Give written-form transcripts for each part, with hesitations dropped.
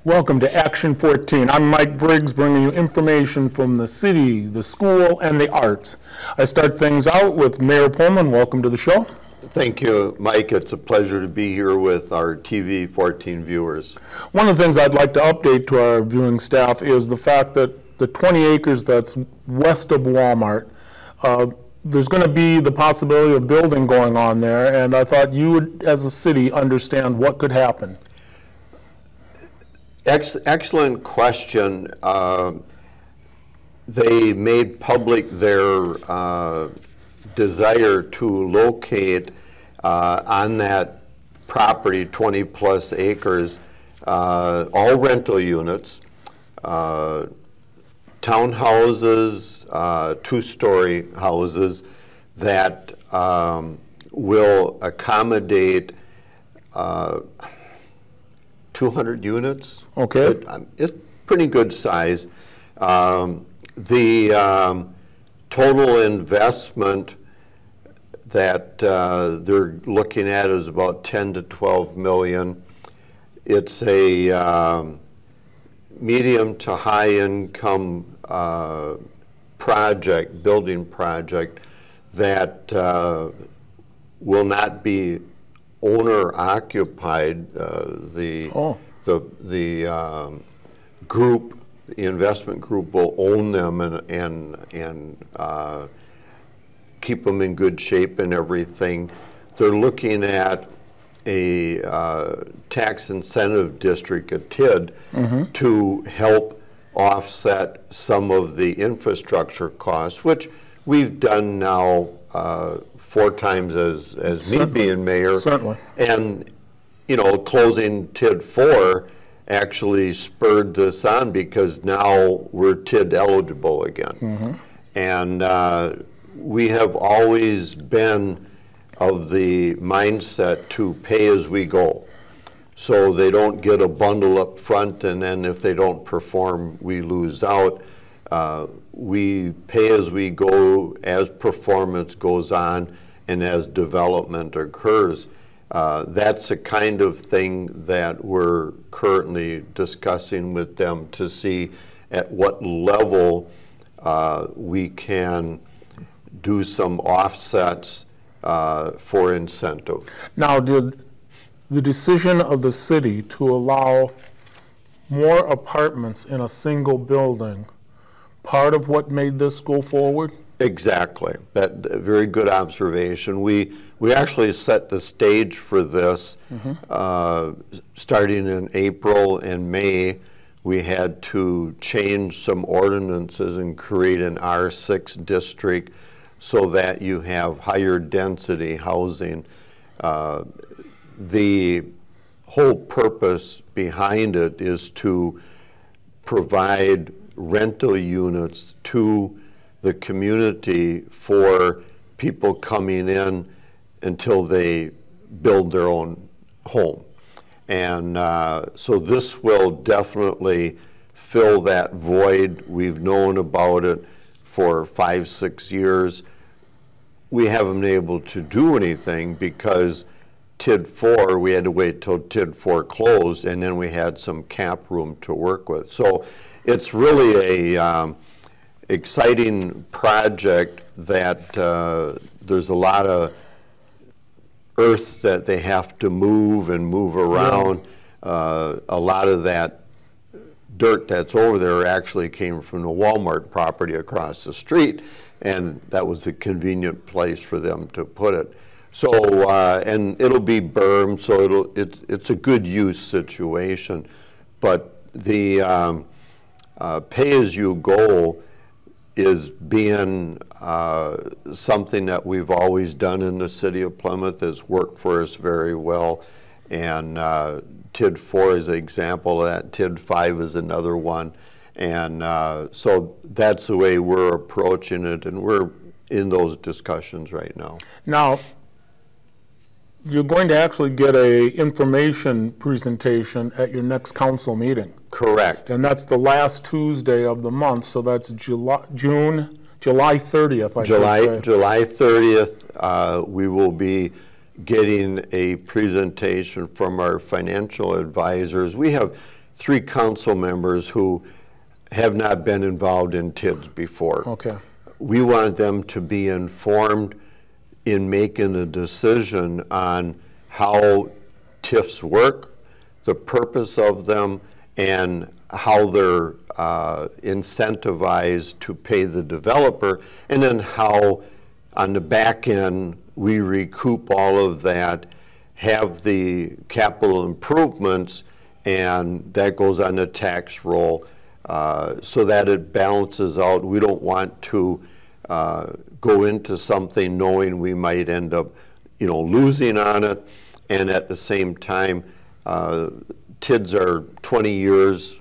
Welcome to Action 14. I'm Mike Briggs, bringing you information from the city, the school, and the arts. I start things out with Mayor Pullman. Welcome to the show. Thank you, Mike. It's a pleasure to be here with our TV 14 viewers. One of the things I'd like to update to our viewing staff is the fact that the 20 acres that's west of Walmart, there's going to be the possibility of building going on there, and I thought you would, as a city, understand what could happen. Excellent question. They made public their desire to locate on that property, 20 plus acres, all rental units, townhouses, two-story houses that will accommodate 200 units. Okay. It's pretty good size. The total investment that they're looking at is about 10 to 12 million. It's a medium to high income project, building project that will not be owner occupied. The group, the investment group, will own them and keep them in good shape and everything. They're looking at a tax incentive district, a TID, to help offset some of the infrastructure costs, which we've done now 4 times as me being mayor. Certainly. And, you know, closing TID 4 actually spurred this on because now we're TID eligible again. And we have always been of the mindset to pay as we go. So they don't get a bundle up front, and then if they don't perform, we lose out. We pay as we go as performance goes on and as development occurs. That's the kind of thing that we're currently discussing with them to see at what level we can do some offsets for incentive. Now, did the decision of the city to allow more apartments in a single building part of what made this go forward? Exactly. That very good observation. We actually set the stage for this starting in April and May. We had to change some ordinances and create an R6 district so that you have higher density housing. The whole purpose behind it is to provide rental units to the community for people coming in until they build their own home. And so this will definitely fill that void. We've known about it for 5-6 years. We haven't been able to do anything because TID 4, we had to wait till TID 4 closed, and then we had some cap room to work with. So it's really a exciting project that there's a lot of earth that they have to move around. A lot of that dirt that's over there actually came from the Walmart property across the street, and that was a convenient place for them to put it. So, and it'll be bermed, so it's a good use situation. But the pay-as-you-go is being something that we've always done in the city of Plymouth. Has worked for us very well, and TID 4 is an example of that. TID 5 is another one, and so that's the way we're approaching it, and we're in those discussions right now. Now, you're going to actually get a information presentation at your next council meeting. Correct. And that's the last Tuesday of the month, so that's July 30th, I should say. July 30th, we will be getting a presentation from our financial advisors. We have 3 council members who have not been involved in TIDs before. Okay. We want them to be informed in making a decision on how TIFs work, the purpose of them, and how they're incentivized to pay the developer, and then how on the back end we recoup all of that, have the capital improvements, and that goes on the tax roll so that it balances out. We don't want to go into something knowing we might end up, losing on it, and at the same time, TIDs are 20 years,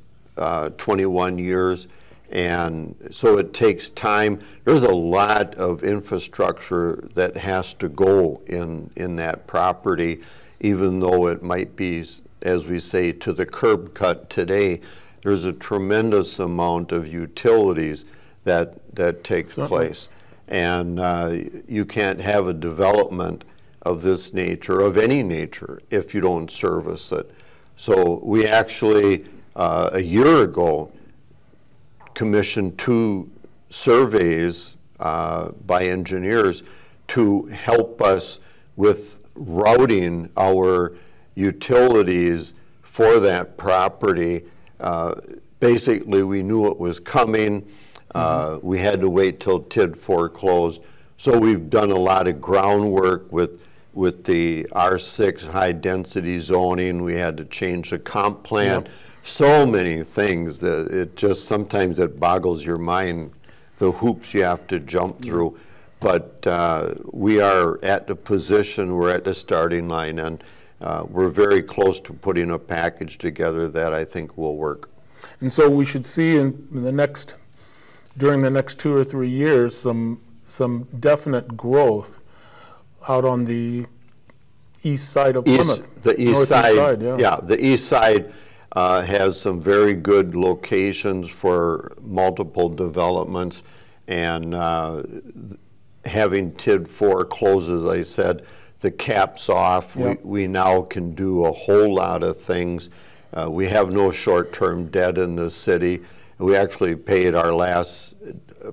21 years, and so it takes time. There's a lot of infrastructure that has to go in that property, even though it might be, as we say, to the curb cut today. There's a tremendous amount of utilities that takes place. And you can't have a development of this nature, of any nature, if you don't service it. So we actually, a year ago, commissioned 2 surveys by engineers to help us with routing our utilities for that property. Basically, we knew it was coming. We had to wait till TID foreclosed. So we've done a lot of groundwork with the R6 high density zoning. We had to change the comp plan. Yep. So many things that it just sometimes it boggles your mind, the hoops you have to jump through. But we are at the position, we're at the starting line, and we're very close to putting a package together that I think will work. And so we should see during the next 2 or 3 years some definite growth out on the east side of Plymouth. The east side, yeah. The east side has some very good locations for multiple developments, and having TID 4 close, as I said, the cap's off. Yep. We now can do a whole lot of things. We have no short-term debt in the city. We actually paid our last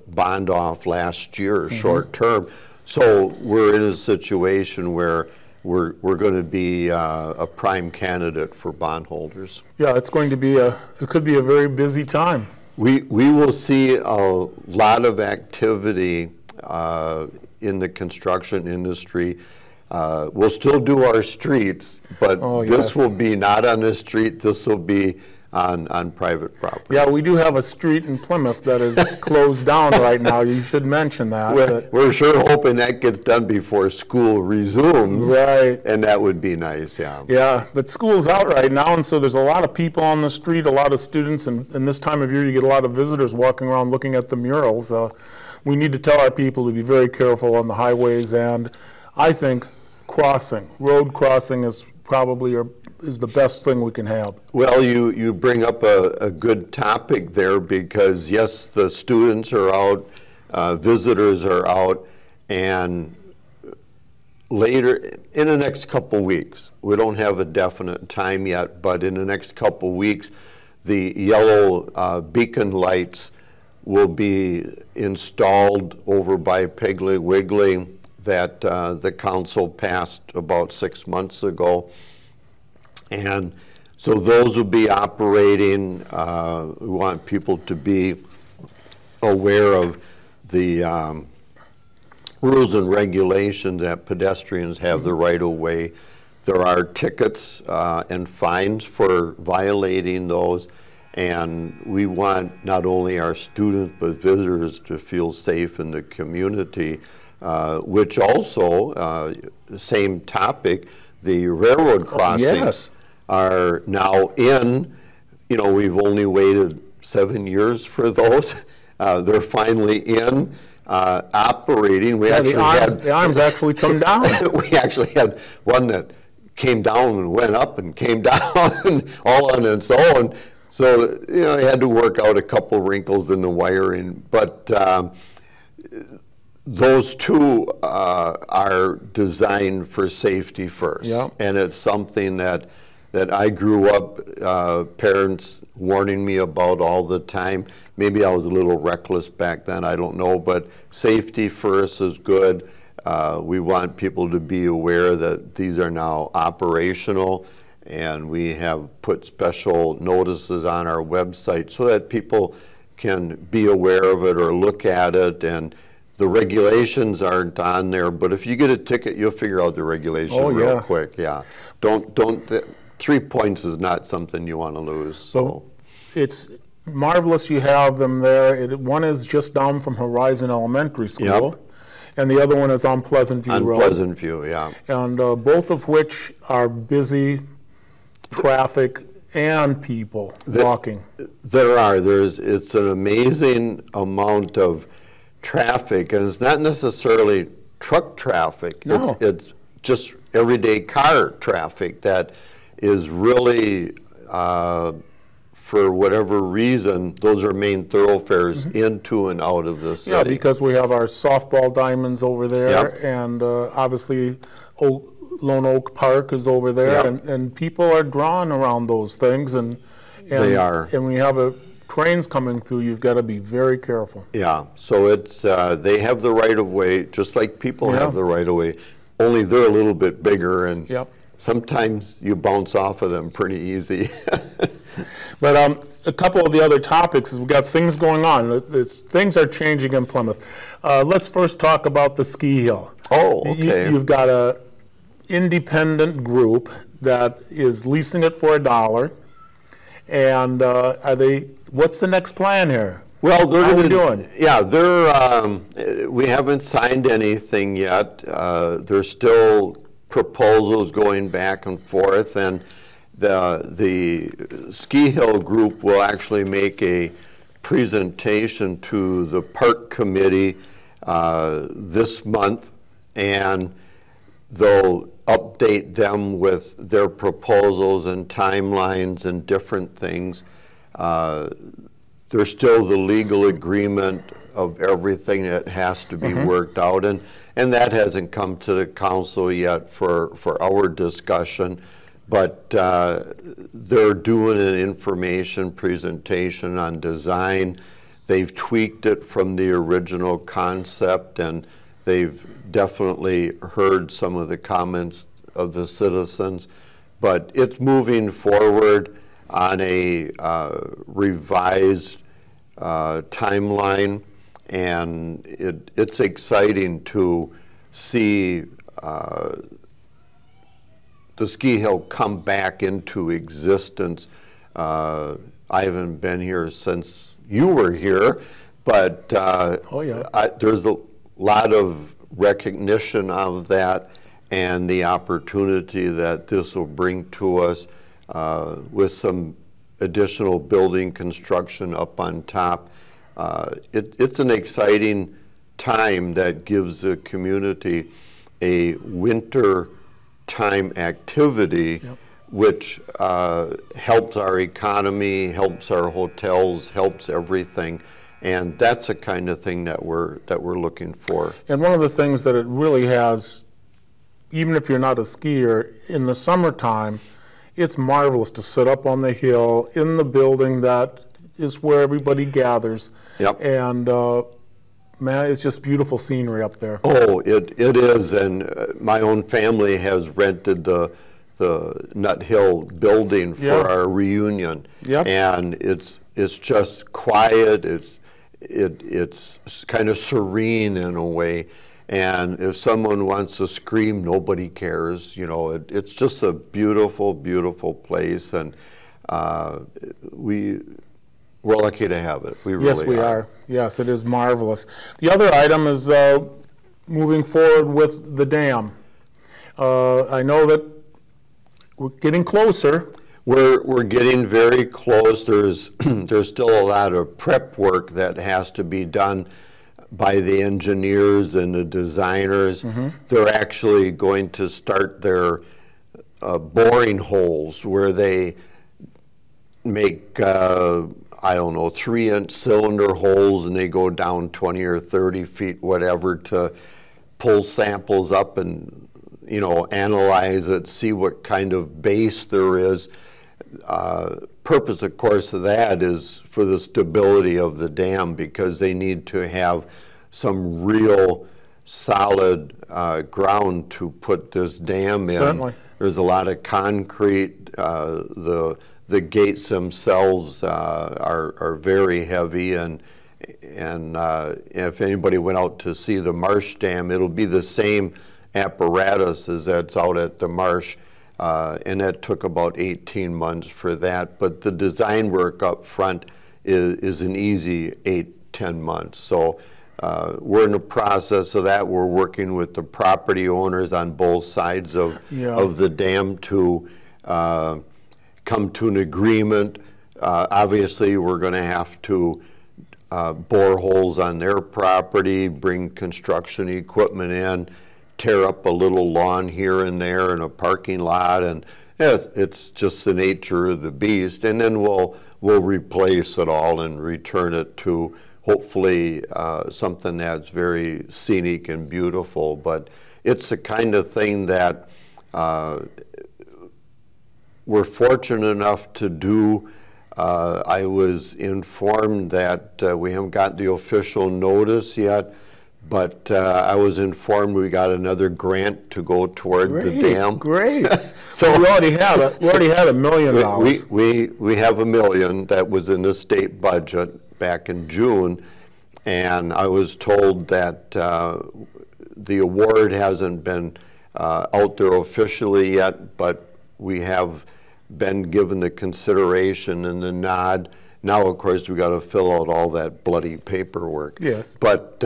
bond off last year, short-term. So we're in a situation where we're going to be a prime candidate for bondholders. Yeah, it's going to be it could be a very busy time. We will see a lot of activity in the construction industry. We'll still do our streets, but this will be not on the street. This will be on private property. Yeah, we do have a street in Plymouth that is closed down right now. You should mention that. We're sure hoping that gets done before school resumes. Right. And that would be nice, yeah. Yeah, but school's out right now, and so there's a lot of people on the street, a lot of students, and this time of year you get a lot of visitors walking around looking at the murals. We need to tell our people to be very careful on the highways, and I think road crossing is probably is the best thing we can have. Well, you bring up a good topic there, because yes, the students are out, visitors are out, and later, in the next couple weeks, we don't have a definite time yet, but in the next couple weeks, the yellow beacon lights will be installed over by Piggly Wiggly that the council passed about 6 months ago. And so those will be operating. We want people to be aware of the rules and regulations that pedestrians have the right of way. There are tickets and fines for violating those. And we want not only our students but visitors to feel safe in the community, which also, same topic, the railroad crossings are now in. We've only waited 7 years for those. They're finally in, operating. The arms actually come down. We actually had one that came down and went up and came down all on its own. So, I had to work out a couple wrinkles in the wiring, but those two are designed for safety first. Yep. And it's something that that I grew up, parents warning me about all the time. Maybe I was a little reckless back then, I don't know, but safety first is good. We want people to be aware that these are now operational, and we have put special notices on our website so that people can be aware of it or look at it. And the regulations aren't on there, but if you get a ticket, you'll figure out the regulation real quick. Yeah, don't. 3 points is not something you want to lose. So it's marvelous you have them there. One is just down from Horizon Elementary School, and the other one is on Pleasant View Road. On Pleasant View, yeah. And both of which are busy traffic and people walking. It's an amazing amount of traffic, and it's not necessarily truck traffic. No. It's just everyday car traffic that is really, for whatever reason, those are main thoroughfares into and out of the city. Yeah, because we have our softball diamonds over there, and obviously Lone Oak Park is over there, and people are drawn around those things, and they are. And when you have trains coming through, you've got to be very careful. Yeah, so it's they have the right of way, just like people have the right of way, only they're a little bit bigger, and sometimes you bounce off of them pretty easy. But a couple of the other topics is we've got things going on. Things are changing in Plymouth. Let's first talk about the ski hill. Oh, okay. You've got a independent group that is leasing it for $1. And what's the next plan here? Well, how are we doing? Yeah, we haven't signed anything yet. There's still proposals going back and forth, and the Ski Hill group will actually make a presentation to the park committee this month, and they'll update them with their proposals and timelines and different things. There's still the legal agreement of everything that has to be worked out, and that hasn't come to the council yet for our discussion, but they're doing an information presentation on design. They've tweaked it from the original concept, and they've definitely heard some of the comments of the citizens, but it's moving forward on a revised timeline, and it's exciting to see the ski hill come back into existence. I haven't been here since you were here, but there's a lot of recognition of that and the opportunity that this will bring to us with some additional building construction up on top. It's an exciting time that gives the community a winter time activity, which helps our economy, helps our hotels, helps everything. And that's the kind of thing that we're looking for. And one of the things that it really has, even if you're not a skier, in the summertime, it's marvelous to sit up on the hill in the building that is where everybody gathers. And man, it's just beautiful scenery up there. Oh, it is, and my own family has rented the Nut Hill building for our reunion. And it's just quiet. It's kind of serene in a way, and if someone wants to scream, nobody cares. You know, it's just a beautiful, beautiful place, and we're lucky to have it. We really Yes, we are. Yes, it is marvelous. The other item is moving forward with the dam. I know that we're getting closer. We're getting very close. There's still a lot of prep work that has to be done by the engineers and the designers. They're actually going to start their boring holes where they make, I don't know, 3-inch cylinder holes, and they go down 20 or 30 feet, whatever, to pull samples up and you know, analyze it, see what kind of base there is. Purpose, of course, of that is for the stability of the dam, because they need to have some real solid ground to put this dam in. Certainly. There's a lot of concrete. The gates themselves are very heavy, and if anybody went out to see the Marsh Dam, it'll be the same apparatus as that's out at the Marsh, and that took about 18 months for that. But the design work up front is an easy 8-10 months. So we're in the process of that. We're working with the property owners on both sides of the dam to come to an agreement. Obviously, we're going to have to bore holes on their property, bring construction equipment in, tear up a little lawn here and there in a parking lot, and it's just the nature of the beast. And then we'll replace it all and return it to hopefully something that's very scenic and beautiful. But it's the kind of thing that we're fortunate enough to do. I was informed that we haven't got the official notice yet, but I was informed we got another grant to go toward the dam. Great. So we already had $1 million. We have $1 million that was in the state budget back in June, and I was told that the award hasn't been out there officially yet, but we have been given the consideration and the nod. Now, of course, we got to fill out all that bloody paperwork. Yes. But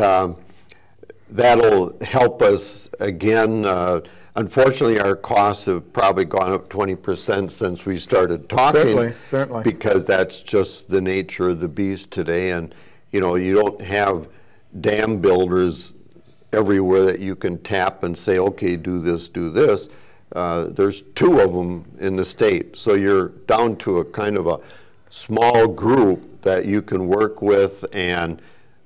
that'll help us again. Unfortunately, our costs have probably gone up 20% since we started talking. Certainly. Because that's just the nature of the beast today. And you know, you don't have dam builders everywhere that you can tap and say, okay, do this, do this. There's 2 of them in the state. So you're down to a kind of a small group that you can work with, and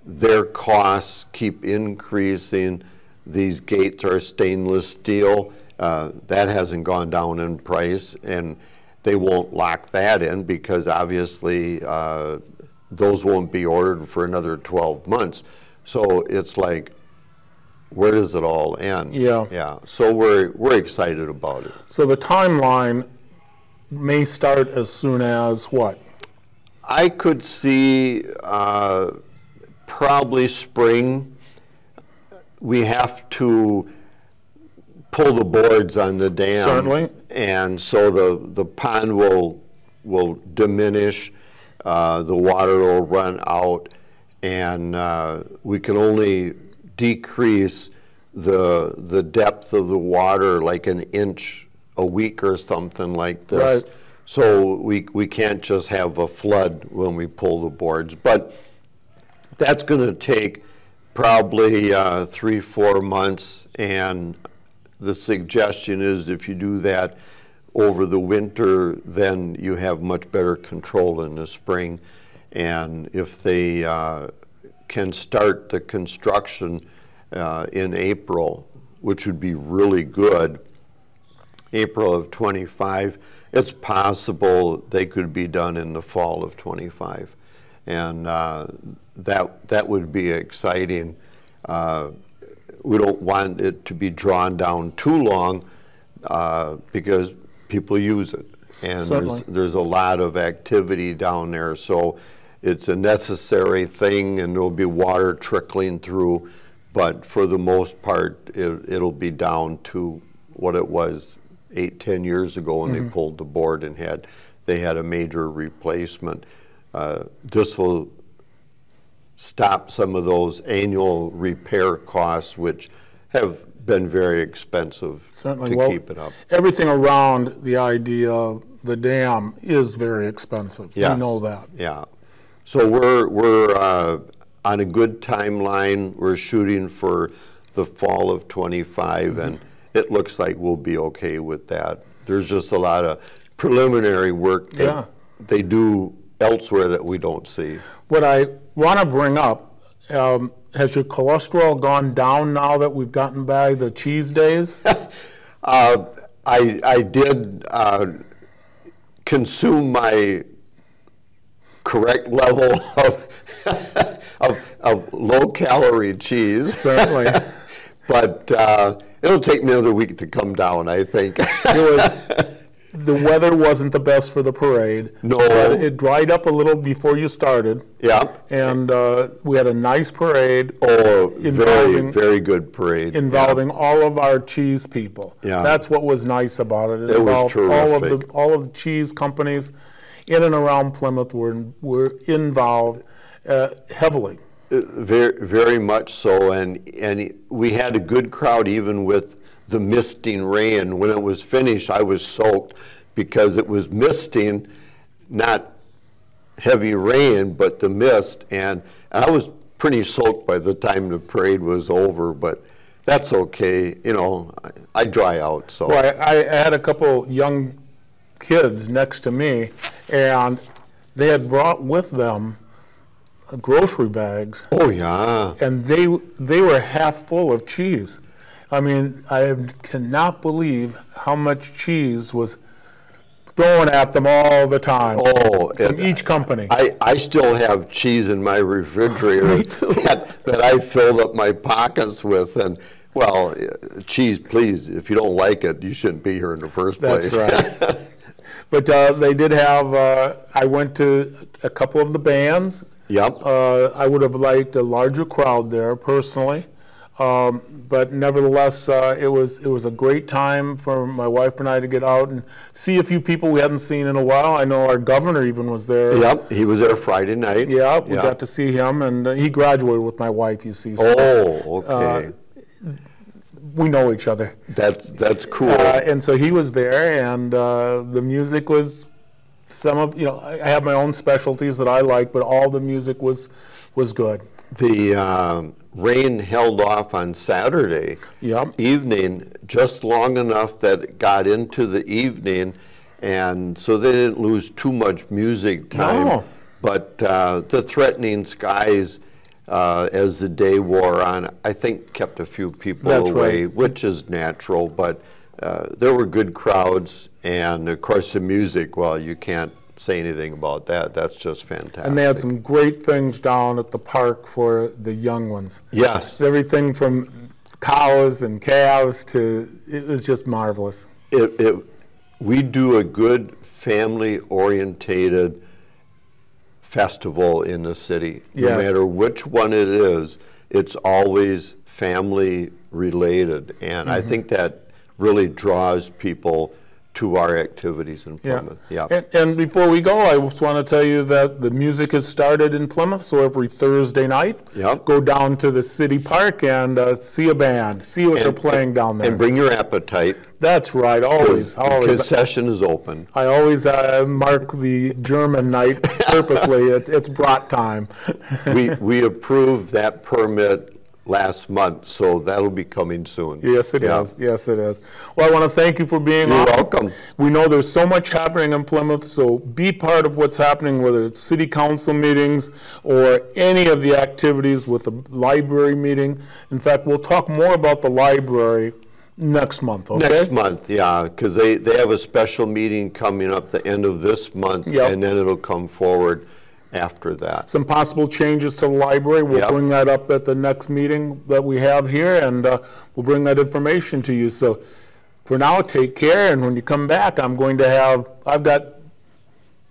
their costs keep increasing. These gates are stainless steel. That hasn't gone down in price, and they won't lock that in because obviously those won't be ordered for another 12 months. So it's like, where does it all end? Yeah. So we're excited about it. So the timeline may start as soon as what? I could see probably spring. We have to pull the boards on the dam. Certainly. And so the pond will diminish, the water will run out, and we can only decrease the depth of the water like an inch a week or something like this. Right. So we can't just have a flood when we pull the boards. But that's going to take probably 3-4 months, and the suggestion is if you do that over the winter, then you have much better control in the spring. And if they can start the construction in April, which would be really good, April of 25, it's possible they could be done in the fall of 25. And that would be exciting. We don't want it to be drawn down too long because people use it. And there's a lot of activity down there. So it's a necessary thing, and there'll be water trickling through. But for the most part, it'll be down to what it was 8-10 years ago when they pulled the board and they had a major replacement. This will stop some of those annual repair costs, which have been very expensive to keep it up. Everything around the idea of the dam is very expensive. Yes. We know that. Yeah. So we're on a good timeline. We're shooting for the fall of 25, and it looks like we'll be okay with that. There's just a lot of preliminary work that they do elsewhere that we don't see. What I want to bring up, has your cholesterol gone down now that we've gotten by the cheese days? I did consume my correct level of low-calorie cheese. Certainly. But it'll take me another week to come down, I think. The weather wasn't the best for the parade. No. But it dried up a little before you started. Yeah. And we had a nice parade. Oh, very good parade. Involving all of our cheese people. Yeah. That's what was nice about it. It was terrific. All of the cheese companies in and around Plymouth were involved heavily. Very much so, and we had a good crowd even with the misting rain. When it was finished, I was soaked because it was misting, not heavy rain, but the mist, and I was pretty soaked by the time the parade was over, but that's okay. You know, I dry out, so. Well, I had a couple young kids next to me, and they had brought with them grocery bags. Oh, yeah. And they were half full of cheese. I mean, I cannot believe how much cheese was thrown at them all the time. Oh, from each company. I still have cheese in my refrigerator Me too. that I filled up my pockets with. And, well, cheese, please, if you don't like it, you shouldn't be here in the first place. That's right. But they did have, I went to a couple of the bands. Yep. I would have liked a larger crowd there, personally. But nevertheless, it was a great time for my wife and I to get out and see a few people we hadn't seen in a while. I know our governor even was there. Yep, he was there Friday night. Yeah, we got to see him, and he graduated with my wife, you see. So, oh, okay. We know each other. That's cool. And so he was there, and the music was some of, you know, I have my own specialties that I like, but all the music was good. The rain held off on Saturday evening just long enough that it got into the evening, and so they didn't lose too much music time. No. But the threatening skies as the day wore on, I think kept a few people away, which is natural, but there were good crowds, and of course the music, well, you can't say anything about that. That's just fantastic. And they had some great things down at the park for the young ones. Yes. Everything from cows and calves to, it was just marvelous. We do a good family-orientated festival in the city. Yes. No matter which one it is, it's always family-related. And I think that really draws people to our activities in Plymouth. Yeah. And before we go, I just want to tell you that the music has started in Plymouth, so every Thursday night, go down to the city park and see a band, see what they're playing down there. And bring your appetite. That's right, always. The concession is open. I always mark the German night purposely. It's brat time. we approved that permit last month, so that'll be coming soon. Yes, it is. Yes, it is. Well, I want to thank you for being on. You're welcome. We know there's so much happening in Plymouth, so be part of what's happening, whether it's city council meetings or any of the activities with the library meeting. In fact, we'll talk more about the library next month, okay? Next month, yeah, because they have a special meeting coming up the end of this month, and then it'll come forward after that. Some possible changes to the library. We'll bring that up at the next meeting that we have here, and we'll bring that information to you. So for now, take care, and when you come back, I've got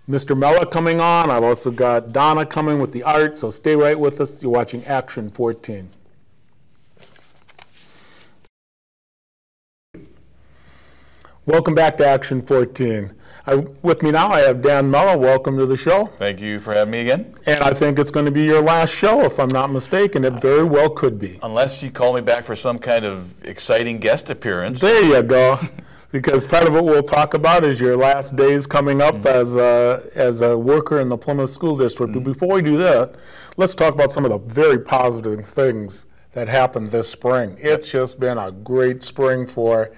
Mr. Mella coming on. I've also got Donna coming with the art, so stay right with us. You're watching Action 14. Welcome back to Action 14. With me now, I have Dan Mella. Welcome to the show. Thank you for having me again. And I think it's going to be your last show, if I'm not mistaken. It very well could be. Unless you call me back for some kind of exciting guest appearance. There you go. Because part of what we'll talk about is your last days coming up as a worker in the Plymouth School District. But before we do that, let's talk about some of the very positive things that happened this spring. It's just been a great spring for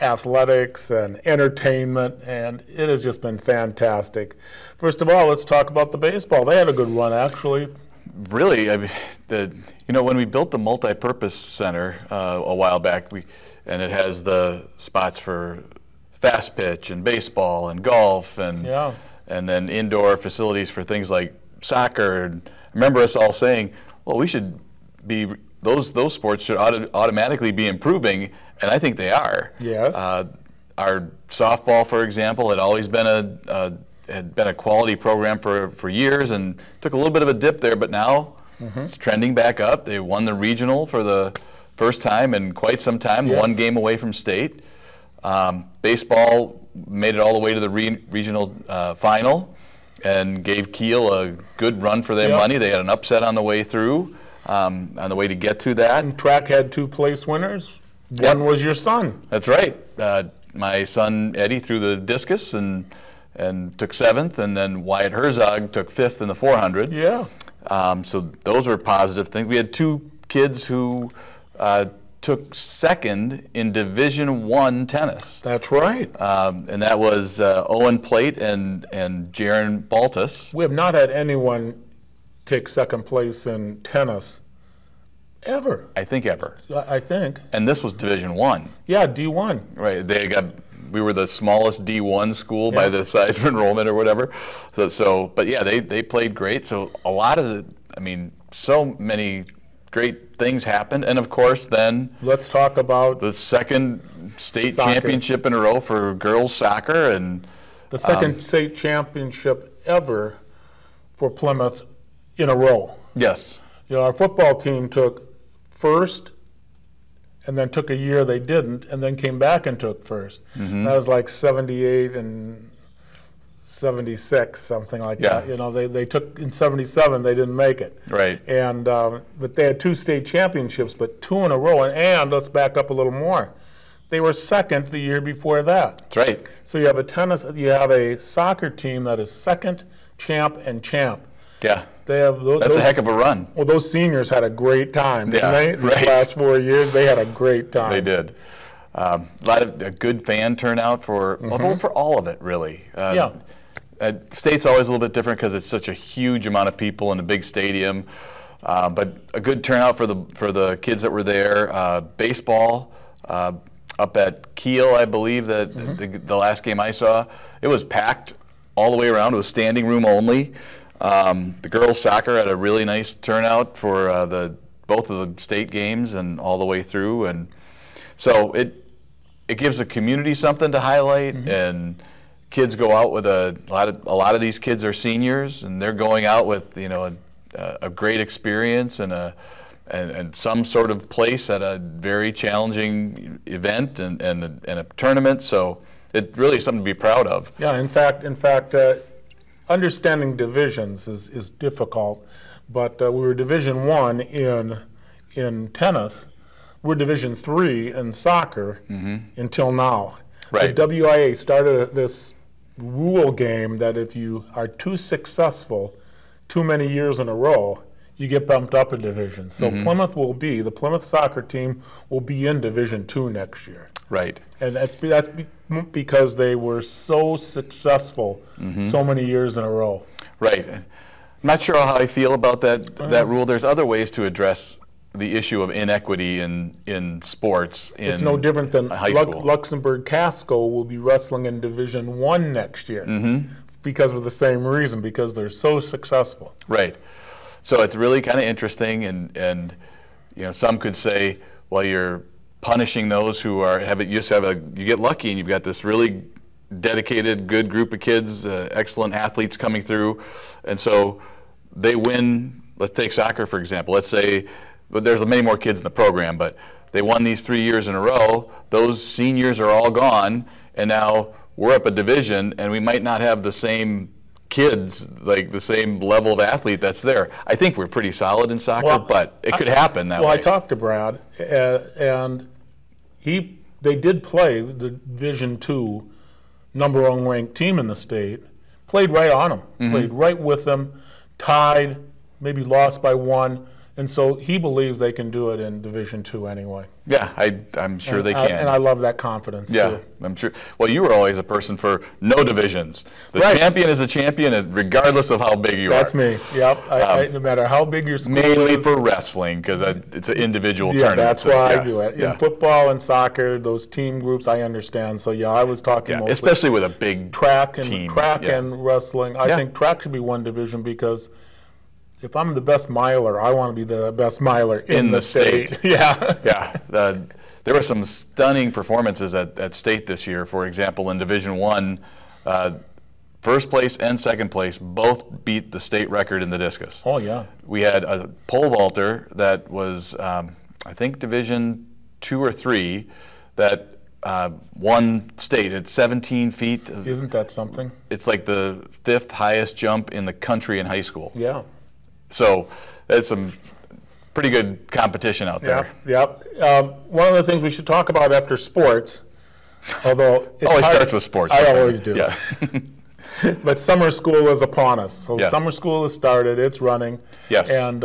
athletics and entertainment, and it has just been fantastic. First of all, let's talk about the baseball. They had a good run, actually. Really, I mean, when we built the multi-purpose center a while back, and it has the spots for fast pitch and baseball and golf and then indoor facilities for things like soccer. And I remember us all saying, well, we should be, those sports should automatically be improving, and I think they are. Yes. Our softball, for example, had always been a quality program for years, and took a little bit of a dip there, but now it's trending back up. They won the regional for the first time in quite some time, one game away from state. Baseball made it all the way to the regional final and gave Kiel a good run for their money. They had an upset on the way through, on the way to get through that. And track had 2 place winners. One was your son. That's right. My son Eddie threw the discus and took 7th, and then Wyatt Herzog took 5th in the 400. Yeah. So those were positive things. We had 2 kids who took 2nd in Division I tennis. That's right. And that was Owen Plate and Jaron Baltus. We have not had anyone take 2nd place in tennis ever. I think ever. I think. And this was Division I. Yeah, D1. Right. We were the smallest D1 school by the size of enrollment or whatever. But yeah, they played great. So a lot of so many great things happened. And of course then let's talk about the 2nd state championship in a row for girls soccer, and the 2nd state championship ever for Plymouth in a row. Yes. You know, our football team took 1st, and then took a year they didn't, and then came back and took 1st. That was like 78 and 76, something like that. You know, they took in 77, they didn't make it. Right. And but they had 2 state championships, but 2 in a row. And let's back up a little more. They were 2nd the year before that. That's right. So you have a soccer team that is 2nd, champ, and champ. Yeah. They have That's a heck of a run. Well, those seniors had a great time, didn't they? Right. The last 4 years, they had a great time. They did. A lot of a good fan turnout for all of it, really. State's always a little bit different because it's such a huge amount of people in a big stadium, but a good turnout for the kids that were there. Baseball up at Kiel, I believe that the last game I saw, it was packed all the way around. It was standing room only. The girls soccer had a really nice turnout for both of the state games and all the way through, and so it gives the community something to highlight, and kids go out with a lot of these kids are seniors, and they're going out with a great experience and some sort of place at a very challenging event and a tournament. So it really is something to be proud of. Yeah, in fact. Understanding divisions is difficult, but we were Division I in tennis. We're Division III in soccer until now. Right. The WIA started this rule game that if you are too successful too many years in a row, you get bumped up a division. So the Plymouth soccer team will be in Division II next year. Right. And that's because they were so successful so many years in a row. Right. I'm not sure how I feel about that rule. There's other ways to address the issue of inequity in sports in It's no different than high school. Luxembourg Casco will be wrestling in Division I next year because of the same reason, because they're so successful. Right. So it's really kind of interesting, and some could say, well, you're punishing those who you get lucky and you've got this really dedicated, good group of kids, excellent athletes coming through, and so they win. Let's take soccer, for example. Let's say there's many more kids in the program, but they won these 3 years in a row. Those seniors are all gone, and now we're up a division, and we might not have the same kids, like the same level of athlete that's there. I think we're pretty solid in soccer, but it could happen that way. Well, I talked to Brad, and they did play the Division II #1 ranked team in the state, played right on them, played right with them, tied, maybe lost by 1, And so he believes they can do it in Division II anyway. Yeah, I'm sure they can. And I love that confidence, too. I'm sure. Well, you were always a person for no divisions. The champion is a champion regardless of how big you are. That's me, yep. No matter how big your school is. Mainly for wrestling, because it's an individual tournament. That's why I do it. In football and soccer, those team groups, I understand. So, I was talking mostly. Especially with a big track team. And wrestling. I think track should be one division because if I'm the best miler, I want to be the best miler in the state. Yeah. There were some stunning performances at state this year. For example, in Division I, first place and second place both beat the state record in the discus. Oh, yeah. We had a pole vaulter that was, I think, Division II or III that won state at 17 feet. Isn't that something? It's like the 5th highest jump in the country in high school. Yeah. So that's some pretty good competition out there. Yep. One of the things we should talk about after sports, although it always starts with sports. I always do. Yeah. But summer school is upon us. So summer school has started. It's running. Yes. And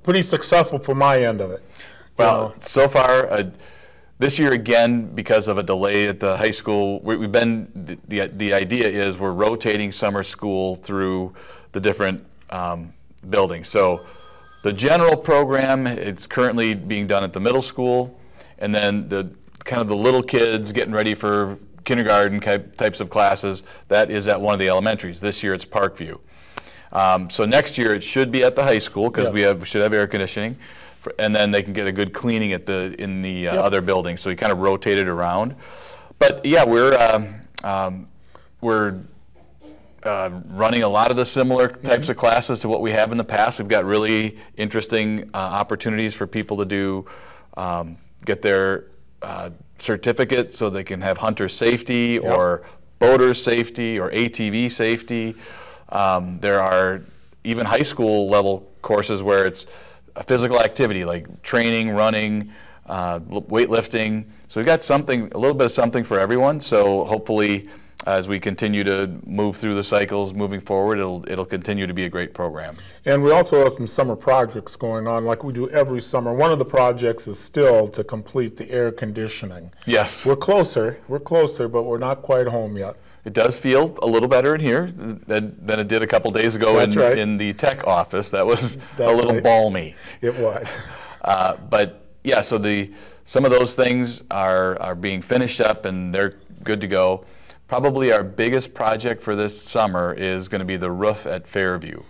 pretty successful for my end of it. Well, so far, this year again, because of a delay at the high school, we've been, the idea is we're rotating summer school through the different buildings. So the general program, it's currently being done at the middle school, and then the kind of the little kids getting ready for kindergarten types of classes, that is at one of the elementaries. This year it's Parkview. So next year it should be at the high school because we should have air conditioning, and then they can get a good cleaning at in the other buildings. So we kind of rotate it around. But yeah, we're running a lot of the similar types of classes to what we have in the past. We've got really interesting opportunities for people to do, get their certificate so they can have hunter safety or boater safety or ATV safety. There are even high school level courses where it's a physical activity like training, running, weightlifting. So we've got something, a little bit of something for everyone. So hopefully, as we continue to move through the cycles moving forward, it'll continue to be a great program. And we also have some summer projects going on like we do every summer. One of the projects is still to complete the air conditioning. Yes. We're closer, but we're not quite home yet. It does feel a little better in here than it did a couple days ago in the tech office. That was a little balmy. It was. But yeah, so some of those things are being finished up and they're good to go. Probably our biggest project for this summer is going to be the roof at Fairview.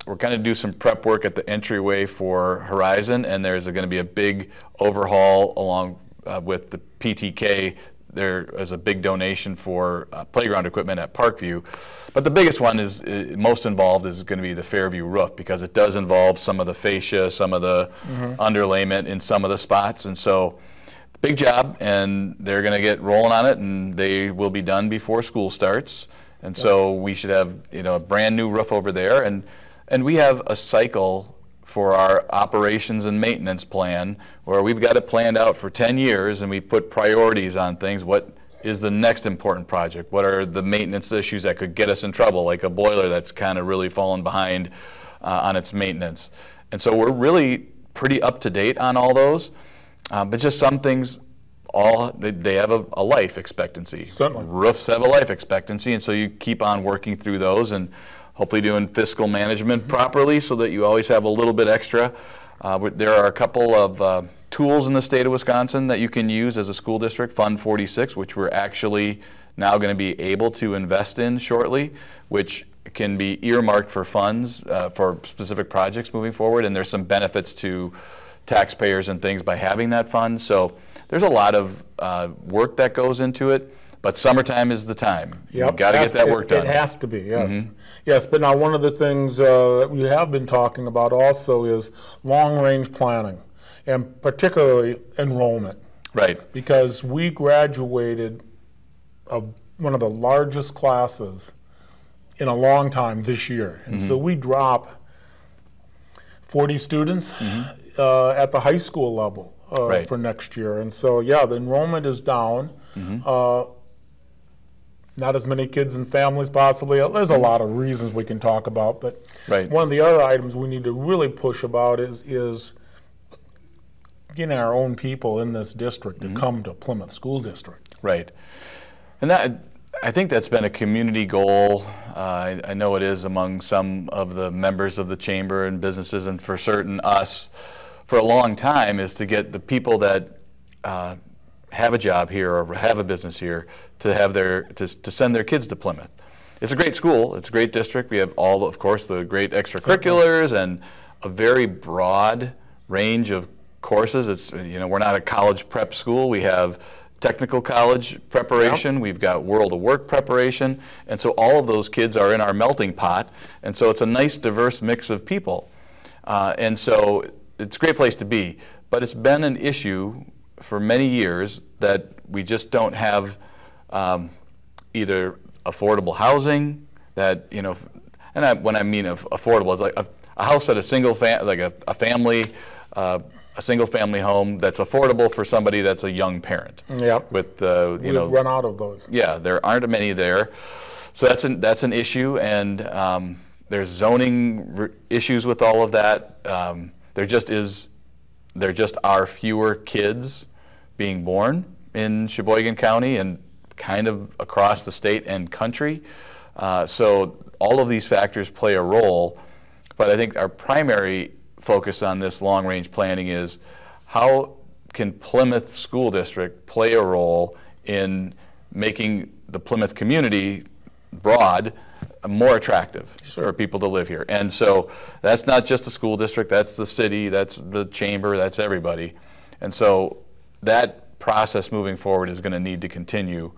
We're going to do some prep work at the entryway for Horizon, and there's going to be a big overhaul along with the PTK. There is a big donation for playground equipment at Parkview. But the biggest one is most involved is going to be the Fairview roof because it does involve some of the fascia, some of the underlayment in some of the spots. And so big job, and they're going to get rolling on it, and they will be done before school starts. And so we should have a brand new roof over there, and we have a cycle for our operations and maintenance plan where we've got it planned out for 10 years, and we put priorities on things. What is the next important project? What are the maintenance issues that could get us in trouble, like a boiler that's kind of really fallen behind on its maintenance? And so we're really pretty up to date on all those. But just some things, they have a life expectancy. Certainly. Roofs have a life expectancy, and so you keep on working through those and hopefully doing fiscal management properly so that you always have a little bit extra. There are a couple of tools in the state of Wisconsin that you can use as a school district, Fund 46, which we're actually now going to be able to invest in shortly, which can be earmarked for funds for specific projects moving forward, and there's some benefits to taxpayers and things by having that fund. So there's a lot of work that goes into it, but summertime is the time. You've got to get that work done. It has to be, yes. Yes, but now one of the things that we have been talking about also is long-range planning, and particularly enrollment. Right. Because we graduated of one of the largest classes in a long time this year. And so we drop 40 students at the high school level for next year. And so, yeah, the enrollment is down. not as many kids and families possibly. There's a lot of reasons we can talk about, but right. One of the other items we need to really push about is getting our own people in this district to come to Plymouth School District. Right. And that, I think that's been a community goal. I know it is among some of the members of the chamber and businesses, and for certain us, for a long time, is to get the people that have a job here or have a business here to have to send their kids to Plymouth. It's a great school. It's a great district. We have all, of course, the great extracurriculars and a very broad range of courses. It's, you know, we're not a college prep school. We have technical college preparation. Yep. We've got world of work preparation. And so all of those kids are in our melting pot. And so it's a nice, diverse mix of people. And so it's a great place to be. But it's been an issue for many years that we just don't have either affordable housing that, you know, and when I mean affordable, it's like a house at a single like a family, a single family home that's affordable for somebody that's a young parent. Yeah. With you know, run out of those. Yeah, there aren't many there, so that's an issue, and there's zoning issues with all of that. There just are fewer kids being born in Sheboygan County and kind of across the state and country. So all of these factors play a role, but I think our primary focus on this long-range planning is how can Plymouth School District play a role in making the Plymouth community broad more attractive for people to live here. And so that's not just the school district, that's the city, that's the chamber, that's everybody. And so that process moving forward is going to need to continue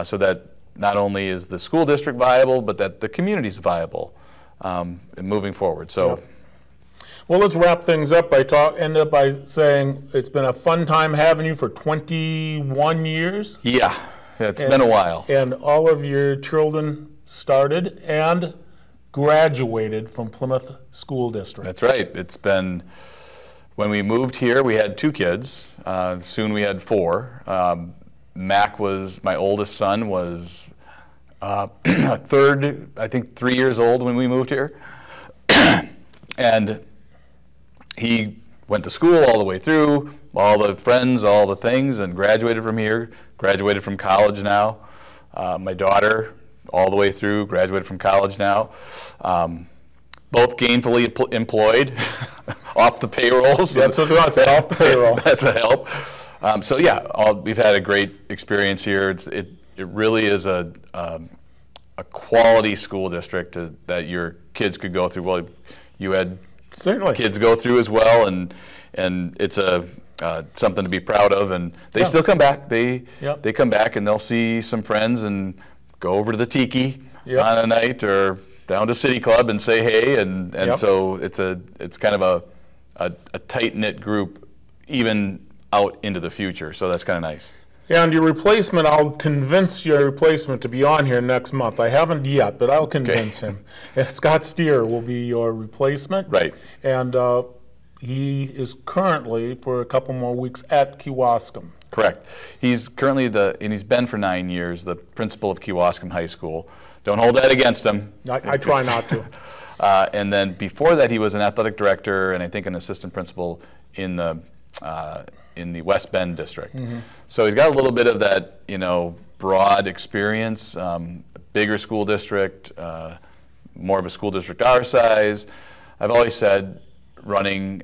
so that not only is the school district viable, but that the community is viable moving forward. So. Yep. Well, let's wrap things up by end up by saying it's been a fun time having you for 21 years. Yeah, it's been a while. And all of your children started and graduated from Plymouth School District. That's right. It's been, when we moved here, we had 2 kids. Soon we had 4. Mac was, my oldest son, was I think 3 years old when we moved here. And he went to school all the way through, all the friends, all the things, and graduated from here, graduated from college now. My daughter, all the way through, graduated from college now. Both gainfully employed, off the payroll. So that's what we want, off the payroll. That's a help. So yeah, we've had a great experience here. It really is a quality school district that your kids could go through. Well, you had kids go through as well, and it's something to be proud of. And they still come back. They come back and they'll see some friends and go over to the Tiki on a night or down to City Club and say hey. And so it's kind of a tight-knit group, even out into the future. So that's kind of nice. Yeah, and your replacement, I'll convince your replacement to be on here next month. I haven't yet, but I'll convince him. Scott Steer will be your replacement. Right. And he is currently, for a couple more weeks, at Kewaskum. Correct. He's currently and he's been for 9 years, the principal of Kewaskum High School. Don't hold that against him. I try not to. And then before that, he was an athletic director and I think an assistant principal in the West Bend district. Mm-hmm. So he's got a little bit of that, you know, broad experience, bigger school district, more of a school district our size. I've always said being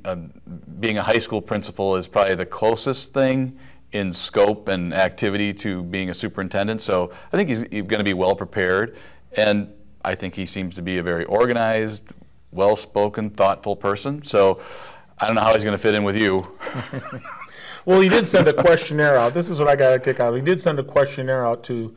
a high school principal is probably the closest thing in scope and activity to being a superintendent. So I think he's going to be well prepared, and I think he seems to be a very organized, well-spoken, thoughtful person. So I don't know how he's going to fit in with you. Well, he did send a questionnaire out. This is what I got a kick out of. He did send a questionnaire out to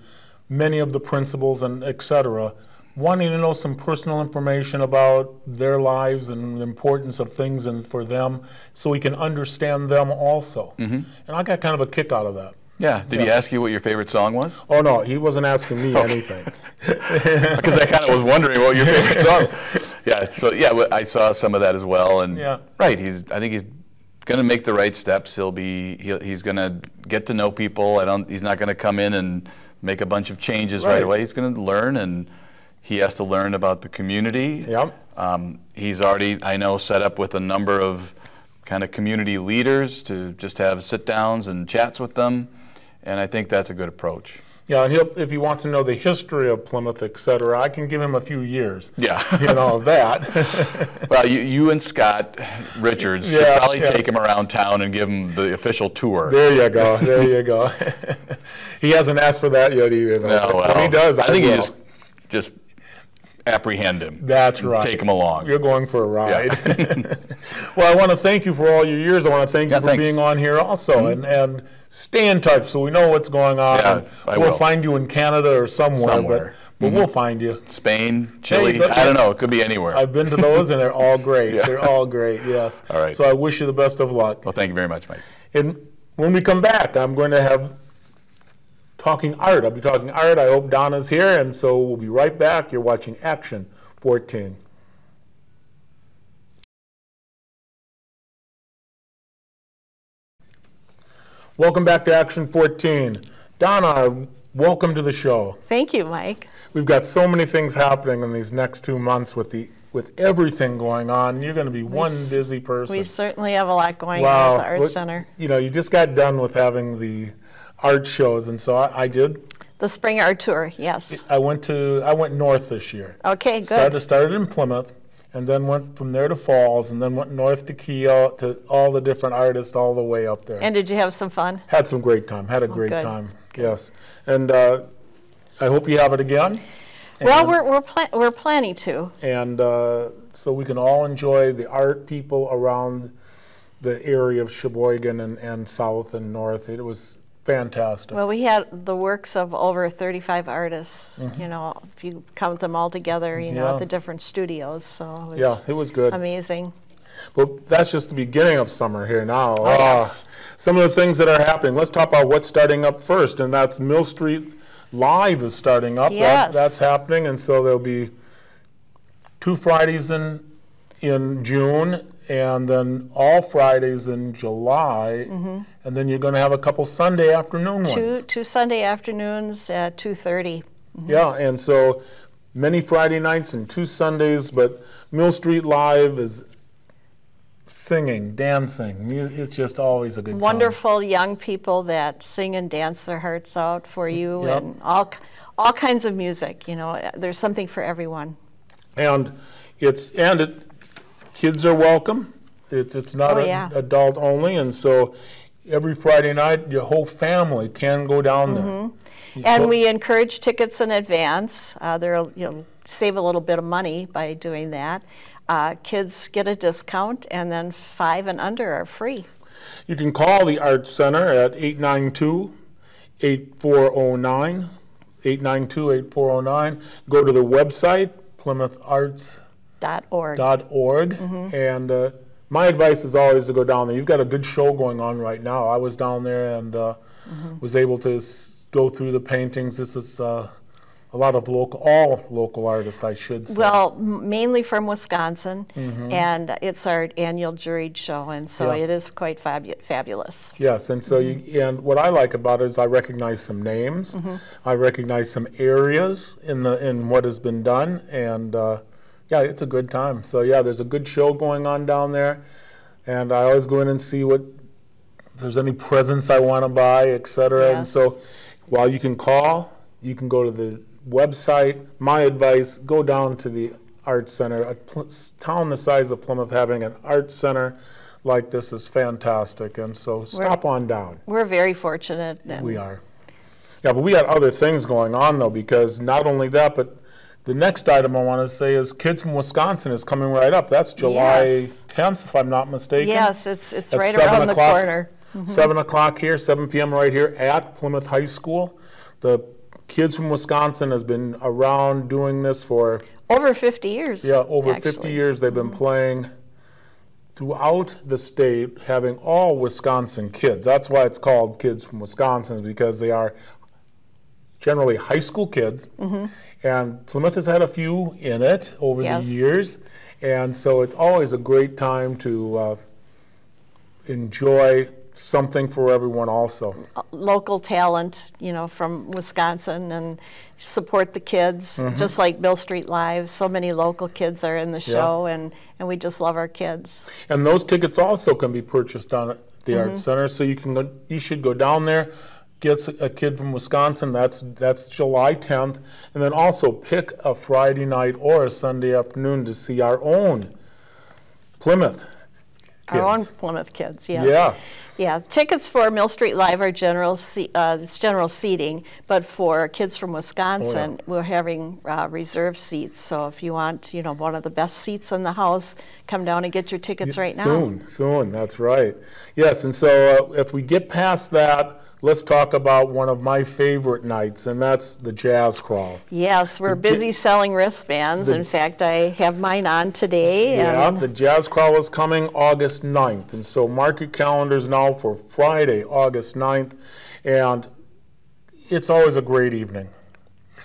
many of the principals and et cetera, wanting to know some personal information about their lives and the importance of things and for them so we can understand them also. Mm-hmm. And I got kind of a kick out of that. Yeah. Did he ask you what your favorite song was? Oh, no. He wasn't asking me anything. Because I kind of was wondering what your favorite song was. Yeah. So, yeah, I saw some of that as well. And right. I think he's going to make the right steps. He's going to get to know people. He's not going to come in and make a bunch of changes right away. He's going to learn, and he has to learn about the community. Yep. He's already, I know, set up with a number of kind of community leaders to just have sit-downs and chats with them, and I think that's a good approach. Yeah, and if he wants to know the history of Plymouth, et cetera, I can give him a few years. Yeah. Of that. Well, you and Scott Richards should probably take him around town and give him the official tour. There you go. There you go. He hasn't asked for that yet either. Though. No, well, when he does, I think you just apprehend him. That's right. Take him along. You're going for a ride. Yeah. Well, I want to thank you for all your years. I want to thank you for being on here also, and stay in touch so we know what's going on. Yeah, we'll find you in Canada or somewhere. But we'll find you. Spain, Chile, I don't know. It could be anywhere. I've been to those, and they're all great. They're all great, yes. All right. So I wish you the best of luck. Well, thank you very much, Mike. And when we come back, I'm going to have talking art. I'll be talking art. I hope Donna's here, and so we'll be right back. You're watching Action 14. Welcome back to Action 14. Donna, welcome to the show. Thank you, Mike. We've got so many things happening in these next 2 months with everything going on. You're going to be one busy person. We certainly have a lot going on at the Art Center. You just got done with having the art shows, and so I did. The Spring Art Tour, yes. I went north this year. Okay, good. Started in Plymouth, and then went from there to Falls, and then went north to Kiel, to all the different artists all the way up there. And did you have some fun? Had some great time. Had a great time. Yes. And I hope you have it again. Well, we're planning to. And so we can all enjoy the art people around the area of Sheboygan and south and north. It was fantastic. Well, we had the works of over 35 artists, if you count them all together, at the different studios. So it was good. Amazing. Well, that's just the beginning of summer here now. Oh, yes. Some of the things that are happening. Let's talk about what's starting up first, and that's Mill Street Live is starting up. Yes. That's happening, and so there'll be 2 Fridays in June, and then all Fridays in July, and then you're going to have a couple Sunday afternoon ones. Two Sunday afternoons at 2:30. Yeah, and so many Friday nights and 2 Sundays, but Mill Street Live is singing, dancing. It's just always a good time. Wonderful young people that sing and dance their hearts out for you, and all kinds of music. There's something for everyone. And kids are welcome. It's not adult only, and so every Friday night your whole family can go down there. And we encourage tickets in advance. You'll save a little bit of money by doing that. Kids get a discount, and then 5 and under are free. You can call the Arts Center at 892-8409, 892-8409. Go to the website, PlymouthArts.org. And my advice is always to go down there. You've got a good show going on right now. I was down there and was able to go through the paintings. This is a lot of all local artists, I should say. Well, mainly from Wisconsin, and it's our annual juried show, and so it is quite fabulous. Yes, and so and what I like about it is I recognize some names, I recognize some areas in what has been done, and it's a good time. So there's a good show going on down there, and I always go in and see if there's any presents I want to buy, etc. Yes. And so while you can call, you can go to the website. My advice, go down to the Arts Center. A town the size of Plymouth having an Arts Center like this is fantastic, and so stop on down. We're very fortunate. We are. Yeah, but we got other things going on, though, because not only that, but the next item I want to say is Kids from Wisconsin is coming right up. That's July 10th, if I'm not mistaken. Yes, it's right around the corner. 7 o'clock here, 7 p.m. right here at Plymouth High School. The Kids from Wisconsin has been around doing this for over 50 years. Yeah, over 50 years they've been playing throughout the state, having all Wisconsin kids. That's why it's called Kids from Wisconsin, because they are generally high school kids. And Plymouth has had a few in it over the years. And so it's always a great time to enjoy something for everyone also. Local talent, you know, from Wisconsin, and support the kids, just like Mill Street Live. So many local kids are in the show, and we just love our kids. And those tickets also can be purchased down at the Art Center, so you should go down there, get a kid from Wisconsin. That's July 10th, and then also pick a Friday night or a Sunday afternoon to see our own Plymouth kids. Our own Plymouth kids, yes. Yeah. Yeah, tickets for Mill Street Live are it's general seating, but for kids from Wisconsin, we're having reserved seats. So if you want, you know, one of the best seats in the house, come down and get your tickets right now. Soon, that's right. Yes, and so if we get past that, let's talk about one of my favorite nights, and that's the Jazz Crawl. Yes, we're busy selling wristbands. In fact, I have mine on today. Yeah, the Jazz Crawl is coming August 9th, and so mark your calendars now for Friday, August 9th, and it's always a great evening.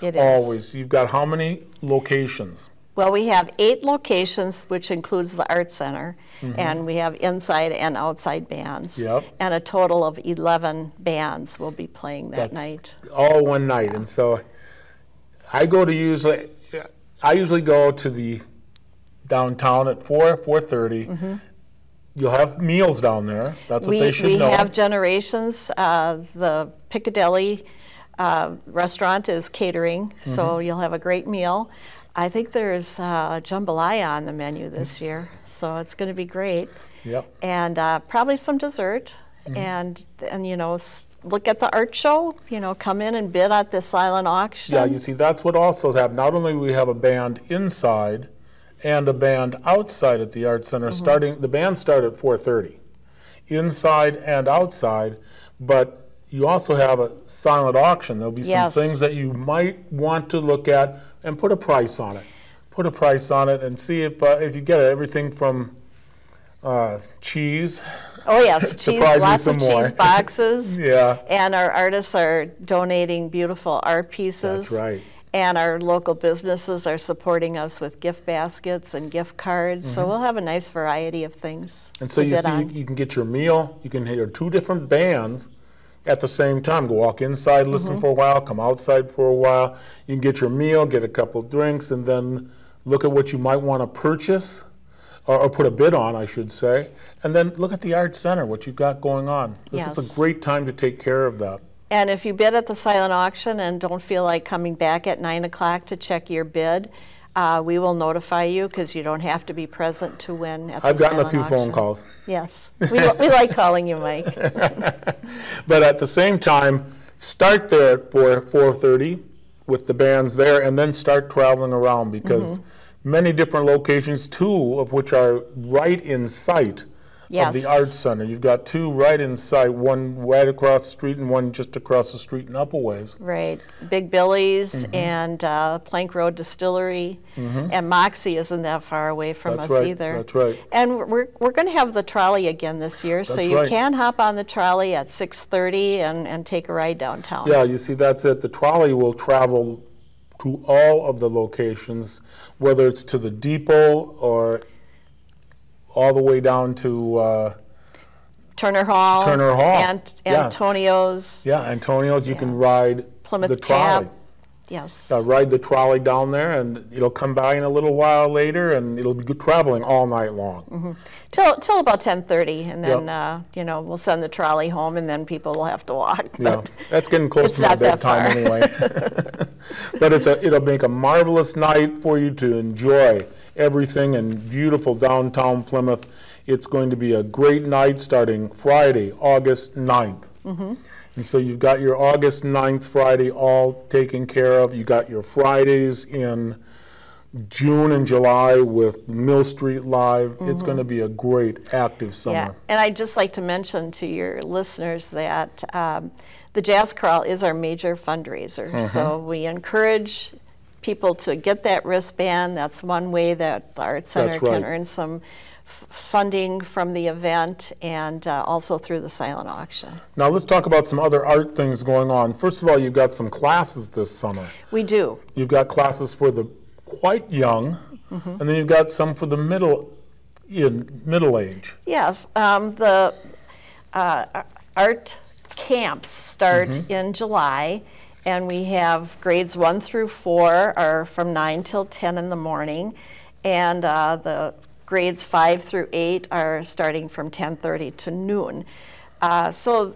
It is. Always. You've got how many locations? Well, we have 8 locations, which includes the Art Center, and we have inside and outside bands. Yep. And a total of 11 bands will be playing that night. All one night, and so I usually go to the downtown at 4:30. You'll have meals down there. That's what they should know. We have Generations. The Piccadilly restaurant is catering, so you'll have a great meal. I think there's jambalaya on the menu this year, so it's going to be great. Yep. And probably some dessert, and you know, look at the art show. You know, come in and bid at the silent auction. Yeah, you see, that's what also happened. Not only do we have a band inside and a band outside at the Art Center. The bands start at 4:30, inside and outside, but you also have a silent auction. There'll be some things that you might want to look at and put a price on it. Put a price on it and see if you get it. Everything from cheese. Oh yes, cheese, lots of cheese boxes. Yeah. And our artists are donating beautiful art pieces. That's right. And our local businesses are supporting us with gift baskets and gift cards. So we'll have a nice variety of things. And so you see, you can get your meal. You can hear 2 different bands at the same time. Go walk inside, listen for a while, come outside for a while. You can get your meal, get a couple of drinks, and then look at what you might want to purchase, or put a bid on, I should say. And then look at the Art Center, what you've got going on. This is a great time to take care of that. And if you bid at the silent auction and don't feel like coming back at 9 o'clock to check your bid, we will notify you, because you don't have to be present to win at the silent auction. I've gotten a few phone calls. Yes, we like calling you, Mike. But at the same time, start there at 4:30 with the bands there, and then start traveling around, because many different locations, 2 of which are right in sight of the Art Center. You've got 2 right in sight, one right across the street and one just across the street in Upperways. Right. Big Billy's and Plank Road Distillery, and Moxie isn't that far away from us either. That's right. And we're going to have the trolley again this year, so you can hop on the trolley at 6:30 and take a ride downtown. Yeah, you see, that's it. The trolley will travel to all of the locations, whether it's to the depot or all the way down to Turner Hall. And Antonio's. Yeah, Antonio's. You can ride Plymouth the trolley. Tap. Yes. Ride the trolley down there, and it'll come by in a little while later, and it'll be traveling all night long. Till about 10:30, and then you know, we'll send the trolley home, and then people will have to walk. Yeah, that's getting close to my bedtime anyway. But it'll make a marvelous night for you to enjoy everything in beautiful downtown Plymouth. It's going to be a great night starting Friday, August 9th. And so you've got your August 9th Friday all taken care of. You got your Fridays in June and July with Mill Street Live. It's going to be a great active summer. Yeah, and I'd just like to mention to your listeners that the Jazz Crawl is our major fundraiser. So we encourage people to get that wristband. That's one way that the Art Center can earn some funding from the event, and also through the silent auction. Now let's talk about some other art things going on. First of all, you've got some classes this summer. We do. You've got classes for the quite young, and then you've got some for the middle age. Yes, art camps start in July, and we have grades 1 through 4 are from 9 till 10 in the morning, and the grades 5 through 8 are starting from 10:30 to noon. So,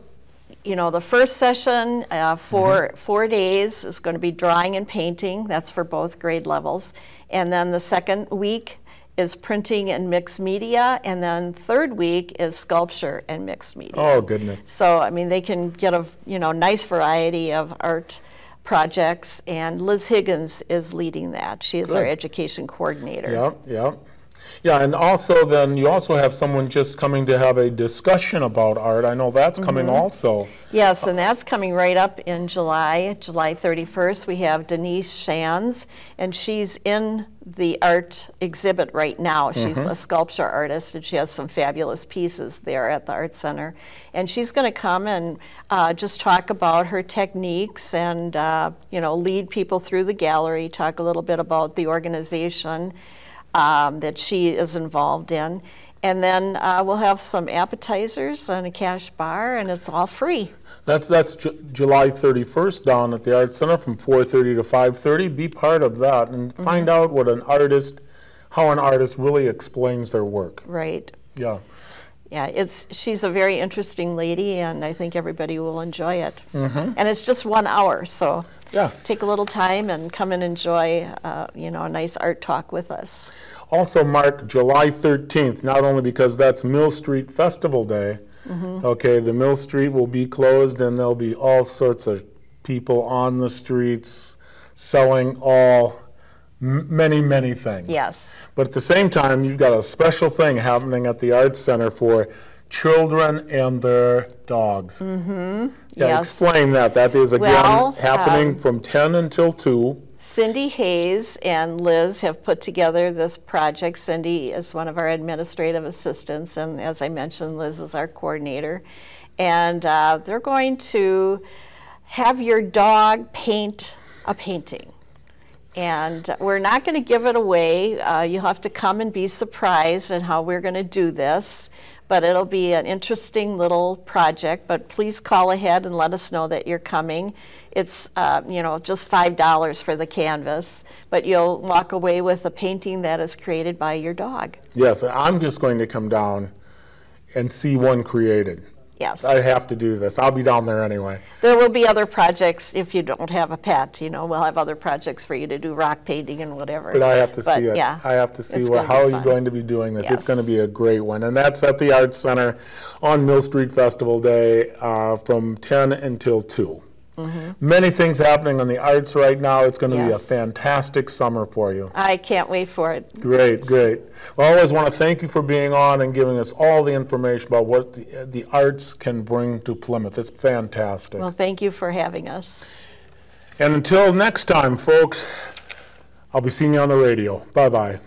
you know, the first session for 4 days is going to be drawing and painting. That's for both grade levels. And then the second week is printing and mixed media, and then third week is sculpture and mixed media. Oh, goodness. So, I mean, they can get a, you know, nice variety of art projects, and Liz Higgins is leading that. She is our education coordinator. Yep, yep. Yeah, and also then you also have someone just coming to have a discussion about art. I know that's coming also. Yes, and that's coming right up in July 31st. We have Denise Shands, and she's in the art exhibit right now. She's a sculpture artist, and she has some fabulous pieces there at the Art Center. And she's going to come and just talk about her techniques and, you know, lead people through the gallery, talk a little bit about the organization that she is involved in. And then we'll have some appetizers and a cash bar, and it's all free. That's July 31st down at the Art Center from 4:30 to 5:30. Be part of that and find out what how an artist really explains their work. Right. Yeah. Yeah, she's a very interesting lady, and I think everybody will enjoy it. And it's just 1 hour, so take a little time and come and enjoy, you know, a nice art talk with us. Also mark July 13th, not only because that's Mill Street Festival Day. Okay, the Mill Street will be closed, and there'll be all sorts of people on the streets selling many things. Yes. But at the same time, you've got a special thing happening at the Arts Center for children and their dogs. Yeah, explain that. That is, again, happening from 10 until 2. Cindy Hayes and Liz have put together this project. Cindy is one of our administrative assistants, and as I mentioned, Liz is our coordinator. And they're going to have your dog paint a painting. And we're not going to give it away. You'll have to come and be surprised at how we're going to do this. But it'll be an interesting little project. But please call ahead and let us know that you're coming. It's you know, just $5 for the canvas, but you'll walk away with a painting that is created by your dog. Yes, I'm just going to come down and see one created. Yes. I have to do this. I'll be down there anyway. There will be other projects if you don't have a pet. You know, we'll have other projects for you to do, rock painting and whatever. But I have to see it. Yeah, I have to see how you're going to be doing this. Yes. It's going to be a great one. And that's at the Arts Center on Mill Street Festival Day from 10 until 2. Many things happening on the arts right now. It's going to be a fantastic summer for you. I can't wait for it. Great, great. Well, I always want to thank you for being on and giving us all the information about what the arts can bring to Plymouth. It's fantastic. Well, thank you for having us. And until next time, folks, I'll be seeing you on the radio. Bye-bye.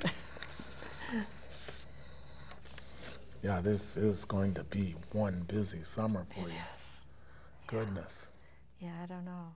Yeah, this is going to be one busy summer for you. Yes. Goodness. Yeah, I don't know.